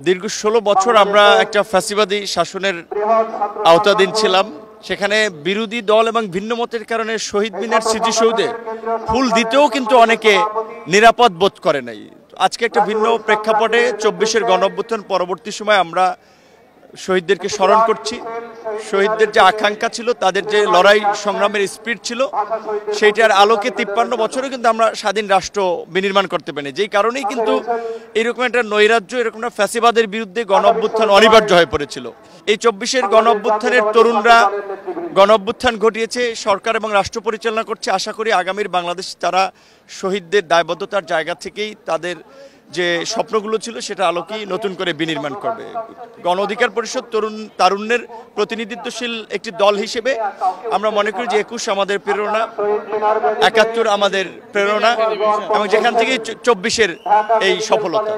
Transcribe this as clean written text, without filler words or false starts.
দীর্ঘ ১৬ বছর আমরা একটা ফ্যাসিবাদী শাসনের আওতাধীন ছিলাম। সেখানে বিরোধী দল এবং ভিন্ন মতের কারণে শহীদ মিনার স্মৃতিসৌধে ফুল দিতেও কিন্তু অনেকে নিরাপদ বোধ করে নাই। আজকে একটা ভিন্ন প্রেক্ষাপটে ২৪-এর গণঅভ্যুত্থান পরবর্তী সময় আমরা শহীদদেরকে স্মরণ করছি। শহীদদের যে আকাঙ্ক্ষা ছিল, তাদের যে লড়াই সংগ্রামের স্পিরিট ছিল, সেইটার আলোকে ৫৩ বছরে কিন্তু আমরা স্বাধীন রাষ্ট্র বিনির্মাণ করতে পারি। যেই কারণেই কিন্তু এরকম একটা নৈরাজ্য, এরকম একটা ফ্যাসিবাদের বিরুদ্ধে গণঅভ্যুত্থান অনিবার্য হয়ে পড়েছিল। এই ২৪-এর গণঅভ্যুত্থানের তরুণরা গণঅভ্যুত্থান ঘটিয়েছে, সরকার এবং রাষ্ট্র পরিচালনা করছে। আশা করি আগামীর বাংলাদেশ তারা শহীদদের দায়বদ্ধতার জায়গা থেকেই তাদের যে স্বপ্নগুলো ছিল সেটা আলোকেই নতুন করে বিনির্মাণ করবে। গণ অধিকার পরিষদ তারুণ্যের প্রতিনিধিত্বশীল একটি দল হিসেবে আমরা মনে করি যে ২১ আমাদের প্রেরণা, ৭১ আমাদের প্রেরণা এবং যেখান থেকে ২৪-এর এই সফলতা।